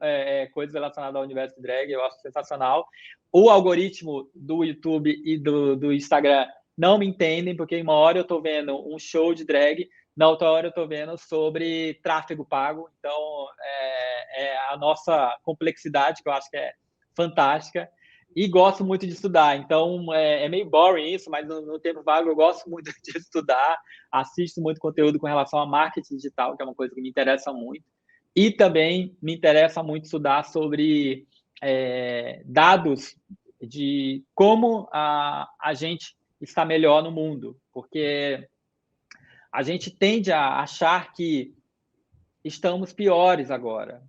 coisas relacionadas ao universo de drag. Eu acho sensacional. O algoritmo do YouTube e do Instagram não me entendem, porque uma hora eu estou vendo um show de drag, na outra hora eu estou vendo sobre tráfego pago. Então, a nossa complexidade, que eu acho que é fantástica, e gosto muito de estudar. Então, é meio boring isso, mas no tempo vago eu gosto muito de estudar, assisto muito conteúdo com relação a marketing digital, que é uma coisa que me interessa muito, e também me interessa muito estudar sobre dados de como a gente está melhor no mundo, porque a gente tende a achar que estamos piores agora,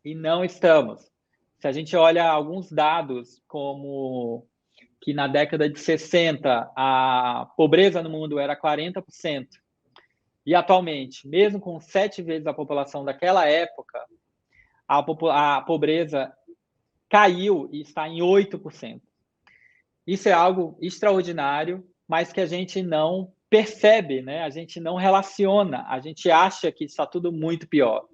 e não estamos. Se a gente olha alguns dados, como que na década de 60 a pobreza no mundo era 40%, e atualmente, mesmo com 7 vezes a população daquela época, a pobreza caiu e está em 8%. Isso é algo extraordinário, mas que a gente não percebe, né? A gente não relaciona, a gente acha que está tudo muito pior.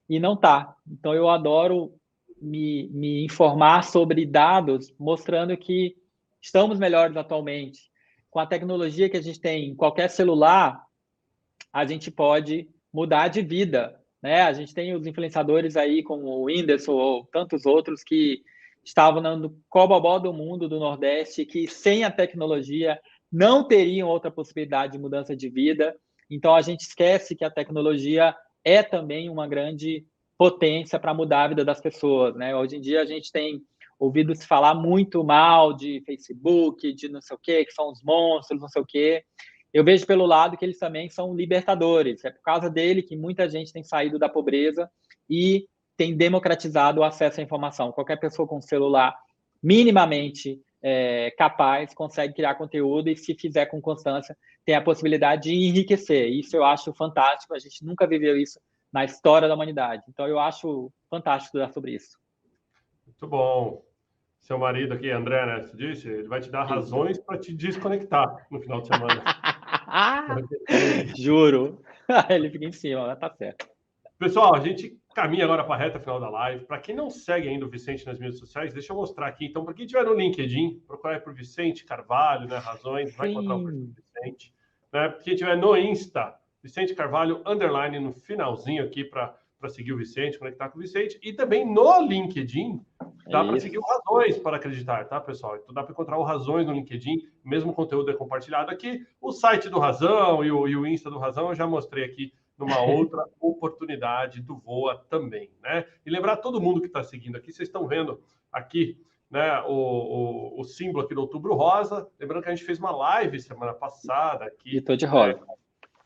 e não está. Então, eu adoro me informar sobre dados, mostrando que estamos melhores atualmente. Com a tecnologia que a gente tem em qualquer celular, a gente pode mudar de vida, né? A gente tem os influenciadores aí, como o Whindersson ou tantos outros, que estavam no cobobó do mundo do Nordeste, que sem a tecnologia não teriam outra possibilidade de mudança de vida. Então, a gente esquece que a tecnologia é também uma grande potência para mudar a vida das pessoas, né? Hoje em dia, a gente tem ouvido se falar muito mal de Facebook, de não sei o quê, que são os monstros, não sei o quê. Eu vejo pelo lado que eles também são libertadores. É por causa dele que muita gente tem saído da pobreza e tem democratizado o acesso à informação. Qualquer pessoa com celular minimamente capaz consegue criar conteúdo e, se fizer com constância, tem a possibilidade de enriquecer. Isso eu acho fantástico. A gente nunca viveu isso na história da humanidade. Então, eu acho fantástico estudar sobre isso. Muito bom. Seu marido aqui, André, né, você disse, ele vai te dar razões para te desconectar no final de semana. Juro. Ele fica em cima, mas tá certo. Pessoal, a gente caminha agora para a reta final da live. Para quem não segue ainda o Vicente nas mídias sociais, deixa eu mostrar aqui. Então, para quem estiver no LinkedIn, procurar por Vicente Carvalho, né, Razões, vai encontrar o perfil do Vicente. Né? Quem estiver no Insta, Vicente Carvalho, _, no finalzinho aqui para seguir o Vicente, conectar com o Vicente. E também no LinkedIn, dá para seguir o Razões para Acreditar, tá, pessoal? Então dá para encontrar o Razões no LinkedIn, mesmo conteúdo é compartilhado aqui. O site do Razão e o Insta do Razão eu já mostrei aqui numa outra oportunidade do Voa também, né? E lembrar todo mundo que está seguindo aqui, vocês estão vendo aqui, né, o símbolo aqui do Outubro Rosa. Lembrando que a gente fez uma live semana passada aqui. E tô de rosa.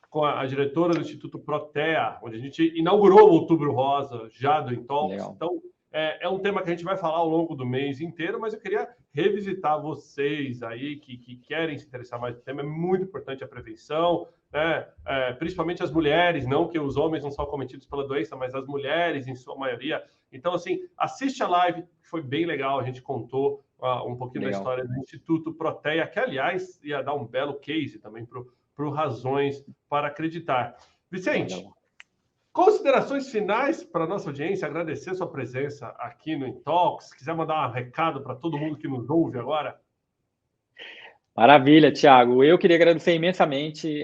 Com a diretora do Instituto Protea, onde a gente inaugurou o Outubro Rosa já do Intalks. Então, é um tema que a gente vai falar ao longo do mês inteiro, mas eu queria revisitar vocês aí que querem se interessar mais no tema. É muito importante a prevenção, né? Principalmente as mulheres, não que os homens não são acometidos pela doença, mas as mulheres em sua maioria. Então, assim, assiste a live, que foi bem legal, a gente contou um pouquinho da história do Instituto Protea, que, aliás, ia dar um belo case também para o Razões para Acreditar. Vicente, considerações finais para a nossa audiência, agradecer sua presença aqui no Intalks. Se quiser mandar um recado para todo mundo que nos ouve agora. Maravilha, Thiago. Eu queria agradecer imensamente.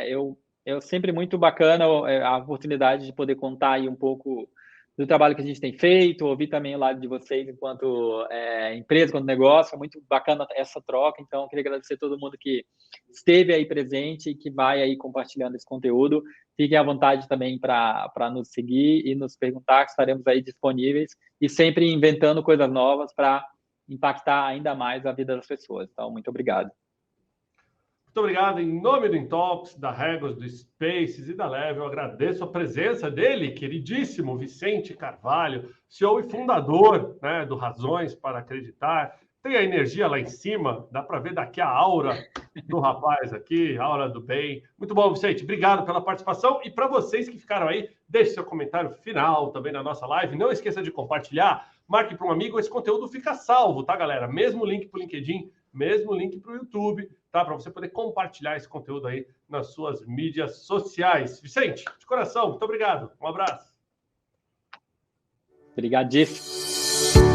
Eu sempre muito bacana a oportunidade de poder contar aí um pouco do trabalho que a gente tem feito, ouvir também o lado de vocês enquanto empresa, enquanto negócio. É muito bacana essa troca. Então, eu queria agradecer a todo mundo que esteve aí presente e que vai aí compartilhando esse conteúdo. Fiquem à vontade também para nos seguir e nos perguntar, que estaremos aí disponíveis e sempre inventando coisas novas para impactar ainda mais a vida das pessoas. Então, muito obrigado. Muito obrigado. Em nome do Intalks, da Regos, do Spaces e da Level, eu agradeço a presença dele, queridíssimo Vicente Carvalho, CEO e fundador, né, do Razões para Acreditar. Tem a energia lá em cima, dá para ver daqui a aura do rapaz aqui, a aura do bem. Muito bom, Vicente. Obrigado pela participação. E para vocês que ficaram aí, deixe seu comentário final também na nossa live. Não esqueça de compartilhar, marque para um amigo. Esse conteúdo fica salvo, tá, galera? Mesmo link para o LinkedIn, mesmo link para o YouTube, tá? Para você poder compartilhar esse conteúdo aí nas suas mídias sociais. Vicente, de coração, muito obrigado. Um abraço. Obrigadíssimo.